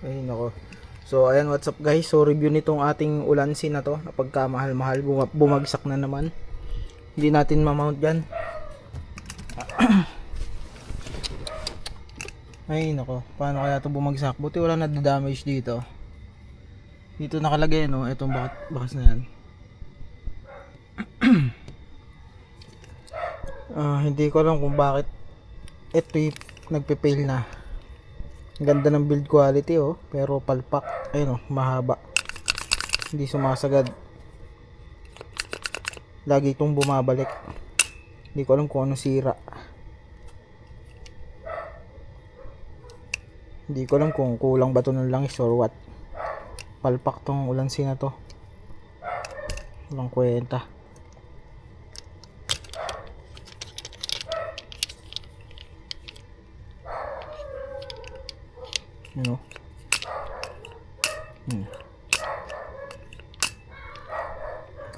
Ay nako. So ayan, what's up guys. So review nitong ating Ulanzi na to. Napagkamahal-mahal, bumagsak na naman. Hindi natin ma-mount yan. Ay nako, paano kaya to bumagsak? Buti wala na damage dito. Dito nakalagay no, etong bakas na yan. Hindi ko alam kung bakit ito nagpe-fail na. Ang ganda ng build quality oh, pero palpak. Ayun oh, mahaba. Hindi sumasagad. Lagi itong bumabalik. Hindi ko alam kung ano sira. Hindi ko alam kung kulang ba ito ng langis or what. Palpak tong Ulanzi na to. Walang kwenta. Ano? Hindi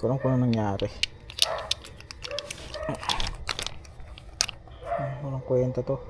ko alam kung ano nangyari. Walang kwenta to.